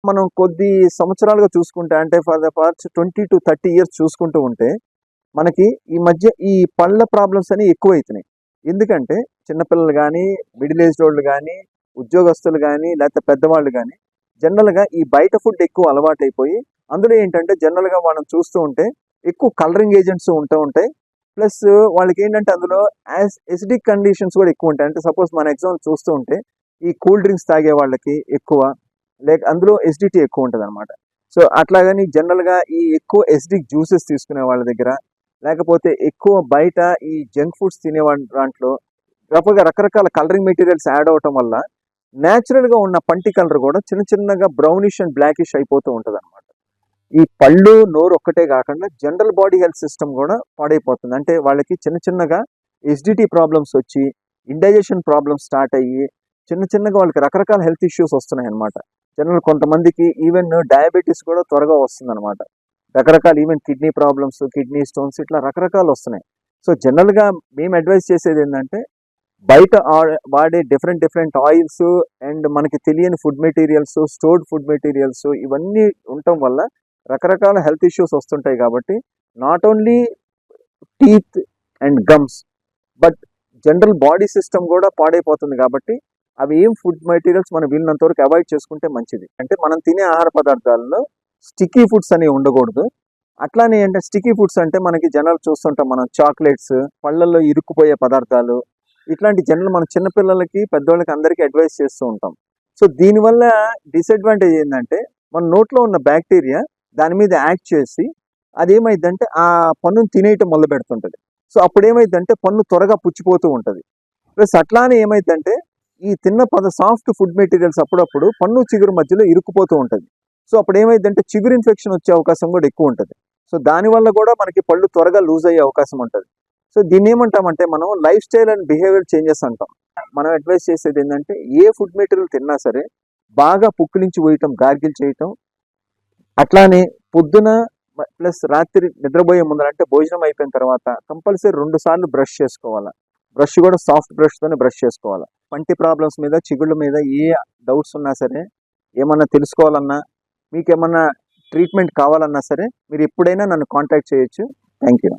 మనం కొద్ది సంవత్సరాలుగా చూసుకుంటే అంటే for the past 20 to 30 years చూసుకుంటూ ఉంటే మనకి ఈ మధ్య ఈ పళ్ళ ప్రాబ్లమ్స్ అనేవి ఎక్కువైతున్నాయి. ఎందుకంటే చిన్నపిల్లలు కానీ, మిడిల్ ఏజ్డ్ వాళ్ళు కానీ, ఉద్యోగస్తులు కానీ, లేకపోతే పెద్దవాళ్ళు కానీ జనరల్గా ఈ బయట ఫుడ్ ఎక్కువ అలవాటైపోయి అందులో ఏంటంటే జనరల్గా మనం చూస్తూ ఉంటే ఎక్కువ కలరింగ్ ఏజెంట్స్ ఉంటూ ఉంటాయి. ప్లస్ వాళ్ళకి ఏంటంటే అందులో ఎసిడిక్ కండిషన్స్ కూడా ఎక్కువ ఉంటాయి. అంటే సపోజ్ మన ఎగ్జాంపుల్ చూస్తూ ఉంటే ఈ కూల్ డ్రింక్స్ తాగే వాళ్ళకి ఎక్కువ, లేక అందులో ఎసిడిటీ ఎక్కువ ఉంటుంది అనమాట. సో అట్లాగని జనరల్గా ఈ ఎక్కువ ఎసిడిక్ జ్యూసెస్ తీసుకునే వాళ్ళ దగ్గర, లేకపోతే ఎక్కువ బయట ఈ జంక్ ఫుడ్స్ తినే దాంట్లో రకరకాల కలరింగ్ మెటీరియల్స్ యాడ్ అవటం వల్ల న్యాచురల్గా ఉన్న పంటి కలర్ కూడా చిన్న చిన్నగా బ్రౌనిష్ అండ్ బ్లాకిష్ అయిపోతూ ఉంటుంది అనమాట. ఈ పళ్ళు నోరు ఒక్కటే కాకుండా జనరల్ బాడీ హెల్త్ సిస్టమ్ కూడా పాడైపోతుంది. అంటే వాళ్ళకి చిన్న చిన్నగా ఎసిడిటీ ప్రాబ్లమ్స్ వచ్చి, ఇండైజెషన్ ప్రాబ్లమ్స్ స్టార్ట్ అయ్యి చిన్న చిన్నగా వాళ్ళకి రకరకాల హెల్త్ ఇష్యూస్ వస్తున్నాయి అనమాట. జనరల్ కొంతమందికి ఈవెన్ డయాబెటీస్ కూడా త్వరగా వస్తుంది అనమాట. రకరకాల even kidney problems, kidney stones ఇట్లా రకరకాలు వస్తున్నాయి. సో జనరల్గా మేము అడ్వైస్ చేసేది ఏంటంటే బయట వాడే డిఫరెంట్ ఆయిల్స్ అండ్ మనకి తెలియని food materials, stored food materials ఇవన్నీ ఉండటం వల్ల రకరకాల హెల్త్ ఇష్యూస్ వస్తుంటాయి. కాబట్టి not only teeth and gums but general body system కూడా పాడైపోతుంది. కాబట్టి అవి ఏం ఫుడ్ మెటీరియల్స్ మనం వీళ్ళనంత వరకు అవాయిడ్ చేసుకుంటే మంచిది. అంటే మనం తినే ఆహార పదార్థాలలో స్టిక్కీ ఫుడ్స్ అనేవి ఉండకూడదు. అట్లానే ఏంటంటే స్టిక్కీ ఫుడ్స్ అంటే మనకి జనరల్ చూస్తుంటాం మనం చాక్లెట్స్, పళ్ళల్లో ఇరుక్కుపోయే పదార్థాలు, ఇట్లాంటి జనరల్ మన చిన్నపిల్లలకి పెద్దవాళ్ళకి అందరికీ అడ్వైస్ చేస్తూ ఉంటాం. సో దీనివల్ల డిసడ్వాంటేజ్ ఏంటంటే మన నోట్లో ఉన్న బ్యాక్టీరియా దాని మీద యాక్ట్ చేసి అదేమైందంటే ఆ పన్నును తినేయటం మొదలు పెడుతుంటది. సో అప్పుడు ఏమైందంటే పన్ను త్వరగా పుచ్చిపోతూ ఉంటుంది. ప్లస్ అట్లానే ఏమైందంటే ఈ తిన్న సాఫ్ట్ ఫుడ్ మెటీరియల్స్ అప్పుడప్పుడు పన్ను చిగురు మధ్యలో ఇరుక్కుపోతూ ఉంటుంది. సో అప్పుడు ఏమైందంటే చిగురు ఇన్ఫెక్షన్ వచ్చే అవకాశం కూడా ఎక్కువ ఉంటుంది. సో దానివల్ల కూడా మనకి పళ్ళు త్వరగా లూజ్ అయ్యే అవకాశం ఉంటుంది. సో దీన్ని ఏమంటామంటే మనం life style and behaviour changes అంటాం. మనం అడ్వైస్ చేసేది ఏంటంటే ఏ ఫుడ్ మెటీరియల్ తిన్నా సరే బాగా పుక్కిలించి పోయటం, గార్గిల్ చేయటం, అట్లానే పొద్దున ప్లస్ రాత్రి నిద్రపోయే ముందర అంటే భోజనం అయిపోయిన తర్వాత కంపల్సరీ 2 సార్లు బ్రష్ చేసుకోవాలా. బ్రష్ కూడా సాఫ్ట్ బ్రష్తోనే బ్రష్ చేసుకోవాలా. పంటి ప్రాబ్లమ్స్ మీద, చిగుళ్ళ మీద ఏ డౌట్స్ ఉన్నా సరే, ఏమన్నా తెలుసుకోవాలన్నా, మీకేమన్నా ట్రీట్మెంట్ కావాలన్నా సరే మీరు ఎప్పుడైనా నన్ను కాంటాక్ట్ చేయొచ్చు. Thank you.